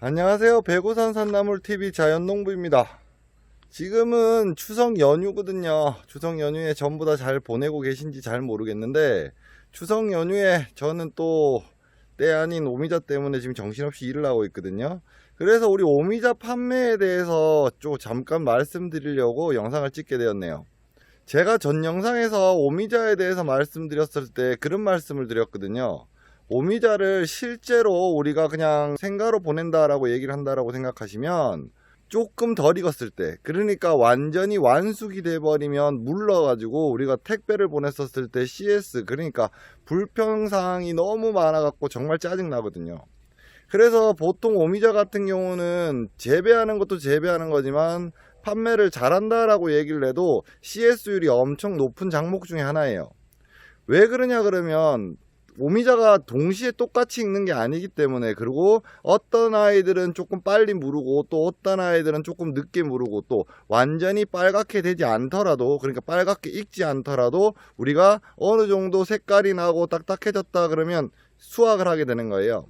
안녕하세요. 백오산 산나물TV 자연농부입니다. 지금은 추석 연휴거든요. 추석 연휴에 전부 다 잘 보내고 계신지 잘 모르겠는데, 추석 연휴에 저는 또 때 아닌 오미자 때문에 지금 정신없이 일을 하고 있거든요. 그래서 우리 오미자 판매에 대해서 좀 잠깐 말씀드리려고 영상을 찍게 되었네요. 제가 전 영상에서 오미자에 대해서 말씀드렸을 때 그런 말씀을 드렸거든요. 오미자를 실제로 우리가 그냥 생가로 보낸다라고 얘기를 한다라고 생각하시면, 조금 덜 익었을 때, 그러니까 완전히 완숙이 돼 버리면 물러가지고 우리가 택배를 보냈었을 때 CS, 그러니까 불평사항이 너무 많아 갖고 정말 짜증 나거든요. 그래서 보통 오미자 같은 경우는 재배하는 것도 재배하는 거지만 판매를 잘한다라고 얘기를 해도 CS율이 엄청 높은 작목 중에 하나예요. 왜 그러냐 그러면, 오미자가 동시에 똑같이 익는 게 아니기 때문에, 그리고 어떤 아이들은 조금 빨리 무르고 또 어떤 아이들은 조금 늦게 무르고, 또 완전히 빨갛게 되지 않더라도, 그러니까 빨갛게 익지 않더라도 우리가 어느 정도 색깔이 나고 딱딱해졌다 그러면 수확을 하게 되는 거예요.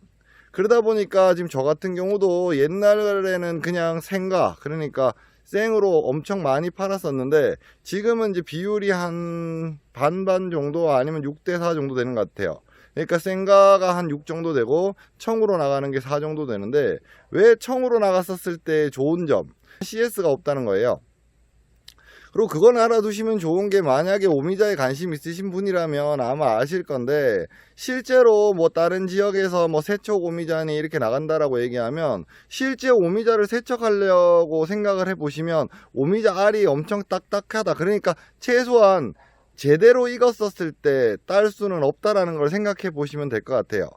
그러다 보니까 지금 저 같은 경우도 옛날에는 그냥 생가, 그러니까 생으로 엄청 많이 팔았었는데, 지금은 이제 비율이 한 반반 정도, 아니면 6대4 정도 되는 것 같아요. 그러니까 생가가 한 6 정도 되고 청으로 나가는 게 4 정도 되는데, 왜 청으로 나갔었을 때 좋은 점, CS가 없다는 거예요. 그리고 그건 알아두시면 좋은 게, 만약에 오미자에 관심 있으신 분이라면 아마 아실 건데, 실제로 뭐 다른 지역에서 뭐 세척 오미자니 이렇게 나간다라고 얘기하면, 실제 오미자를 세척하려고 생각을 해보시면 오미자 알이 엄청 딱딱하다, 그러니까 최소한 제대로 익었었을 때 딸 수는 없다라는 걸 생각해 보시면 될 것 같아요.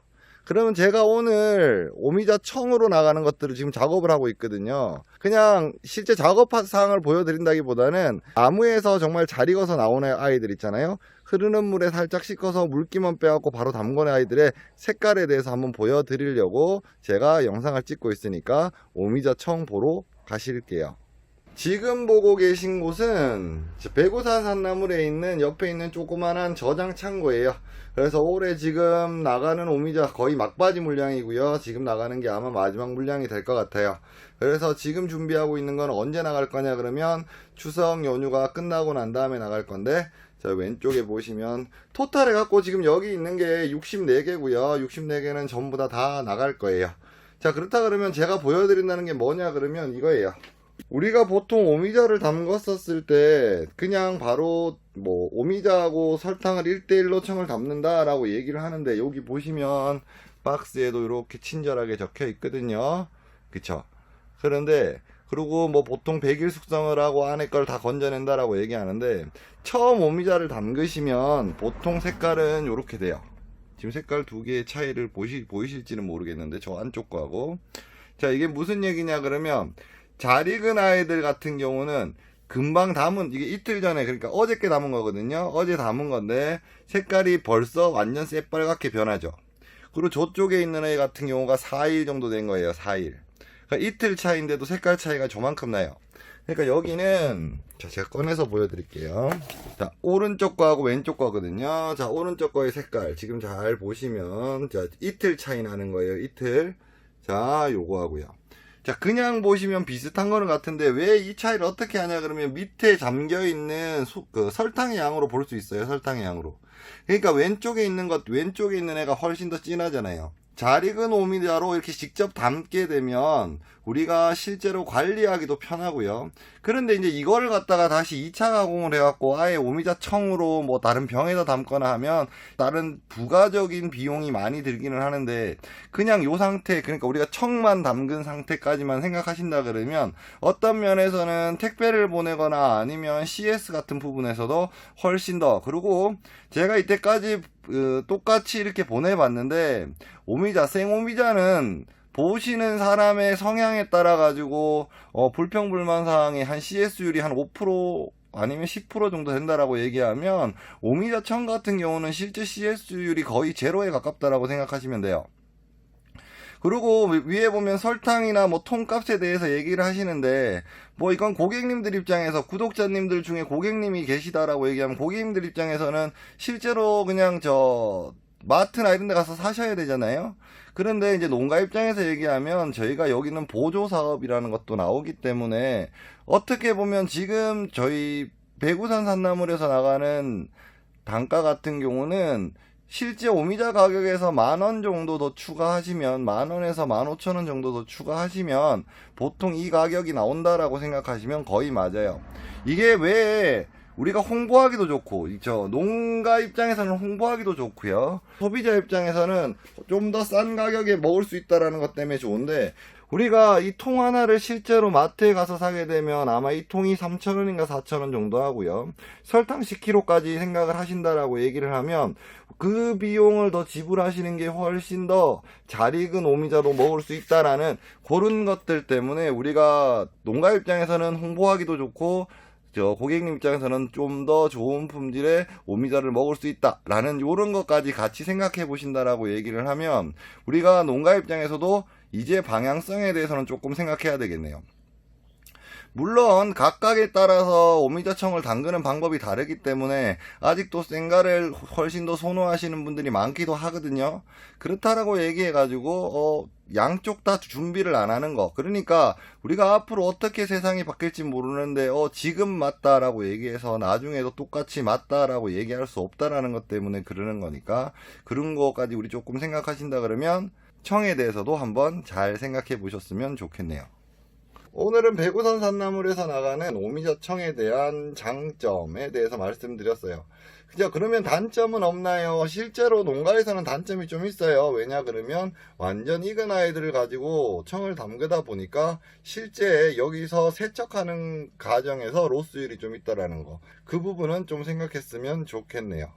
그러면 제가 오늘 오미자 청으로 나가는 것들을 지금 작업을 하고 있거든요. 그냥 실제 작업 사항을 보여드린다기보다는, 나무에서 정말 잘 익어서 나오는 아이들 있잖아요. 흐르는 물에 살짝 씻어서 물기만 빼갖고 바로 담궈낸 아이들의 색깔에 대해서 한번 보여드리려고 제가 영상을 찍고 있으니까 오미자 청 보러 가실게요. 지금 보고 계신 곳은 백오산 산나물에 있는, 옆에 있는 조그만한 저장 창고예요. 그래서 올해 지금 나가는 오미자 거의 막바지 물량이고요. 지금 나가는 게 아마 마지막 물량이 될 것 같아요. 그래서 지금 준비하고 있는 건 언제 나갈 거냐 그러면, 추석 연휴가 끝나고 난 다음에 나갈 건데, 자, 왼쪽에 보시면 토탈 해갖고 지금 여기 있는 게 64개고요. 64개는 전부 다 나갈 거예요. 자, 그렇다 그러면 제가 보여드린다는 게 뭐냐 그러면 이거예요. 우리가 보통 오미자를 담궜었을 때 그냥 바로 뭐 오미자하고 설탕을 1대1로 청을 담는다 라고 얘기를 하는데, 여기 보시면 박스에도 이렇게 친절하게 적혀 있거든요. 그쵸? 그런데 그리고 뭐 보통 100일 숙성을 하고 안에 걸 다 건져낸다 라고 얘기하는데, 처음 오미자를 담그시면 보통 색깔은 이렇게 돼요. 지금 색깔 두 개의 차이를 보이실지는 모르겠는데, 저 안쪽 거하고. 자, 이게 무슨 얘기냐 그러면, 잘 익은 아이들 같은 경우는 금방 담은, 이게 이틀 전에, 그러니까 어저께 담은 거거든요. 어제 담은 건데 색깔이 벌써 완전 새빨갛게 변하죠. 그리고 저쪽에 있는 애 같은 경우가 4일 정도 된 거예요. 4일. 그러니까 이틀 차이인데도 색깔 차이가 저만큼 나요. 그러니까 여기는, 자, 제가 꺼내서 보여드릴게요. 자, 오른쪽 거하고 왼쪽 거거든요. 자, 오른쪽 거의 색깔 지금 잘 보시면, 자, 이틀 차이 나는 거예요. 이틀. 자, 요거 하고요. 자, 그냥 보시면 비슷한 거는 같은데, 왜 이 차이를 어떻게 하냐 그러면, 밑에 잠겨있는 설탕의 양으로 볼 수 있어요. 설탕의 양으로. 그러니까 왼쪽에 있는 애가 훨씬 더 진하잖아요. 잘 익은 오미자로 이렇게 직접 담게 되면 우리가 실제로 관리하기도 편하고요. 그런데 이제 이걸 갖다가 다시 2차 가공을 해갖고 아예 오미자 청으로 뭐 다른 병에다 담거나 하면 다른 부가적인 비용이 많이 들기는 하는데, 그냥 요 상태, 그러니까 우리가 청만 담근 상태까지만 생각하신다 그러면, 어떤 면에서는 택배를 보내거나 아니면 CS 같은 부분에서도 훨씬 더, 그리고 제가 이때까지 똑같이 이렇게 보내봤는데, 오미자, 생오미자는 보시는 사람의 성향에 따라 가지고 불평불만 사항이 한 CS율이 한 5% 아니면 10% 정도 된다라고 얘기하면, 오미자 청 같은 경우는 실제 CS율이 거의 제로에 가깝다라고 생각하시면 돼요. 그리고 위에 보면 설탕이나 뭐 통값에 대해서 얘기를 하시는데, 뭐 이건 고객님들 입장에서, 구독자님들 중에 고객님이 계시다라고 얘기하면 고객님들 입장에서는 실제로 그냥 마트나 이런 데 가서 사셔야 되잖아요. 그런데 이제 농가 입장에서 얘기하면 저희가 여기는 보조 사업이라는 것도 나오기 때문에 어떻게 보면 지금 저희 배구산 산나물에서 나가는 단가 같은 경우는 실제 오미자 가격에서 10,000원 정도 더 추가하시면 10,000원에서 15,000원 정도 더 추가하시면 보통 이 가격이 나온다라고 생각하시면 거의 맞아요. 이게 왜 우리가 홍보하기도 좋고 농가 입장에서는 홍보하기도 좋고요, 소비자 입장에서는 좀 더 싼 가격에 먹을 수 있다라는 것 때문에 좋은데, 우리가 이 통 하나를 실제로 마트에 가서 사게 되면 아마 이 통이 3,000원인가 4,000원 정도 하고요, 설탕 10kg까지 생각을 하신다라고 얘기를 하면 그 비용을 더 지불하시는 게 훨씬 더 잘 익은 오미자로 먹을 수 있다라는 그런 것들 때문에 우리가 농가 입장에서는 홍보하기도 좋고 고객님 입장에서는 좀 더 좋은 품질의 오미자를 먹을 수 있다라는 이런 것까지 같이 생각해 보신다라고 얘기를 하면 우리가 농가 입장에서도 이제 방향성에 대해서는 조금 생각해야 되겠네요. 물론 각각에 따라서 오미자청을 담그는 방법이 다르기 때문에 아직도 생가를 훨씬 더 선호하시는 분들이 많기도 하거든요. 그렇다라고 얘기해가지고 양쪽 다 준비를 안 하는 거, 그러니까 우리가 앞으로 어떻게 세상이 바뀔지 모르는데 지금 맞다라고 얘기해서 나중에도 똑같이 맞다라고 얘기할 수 없다라는 것 때문에 그러는 거니까, 그런 거까지 우리 조금 생각하신다 그러면 청에 대해서도 한번 잘 생각해 보셨으면 좋겠네요. 오늘은 배구산 산나물에서 나가는 오미자청에 대한 장점에 대해서 말씀드렸어요. 그죠? 그러면 단점은 없나요? 실제로 농가에서는 단점이 좀 있어요. 왜냐 그러면 완전 익은 아이들을 가지고 청을 담그다 보니까 실제 여기서 세척하는 과정에서 로스율이 좀 있다라는 거, 그 부분은 좀 생각했으면 좋겠네요.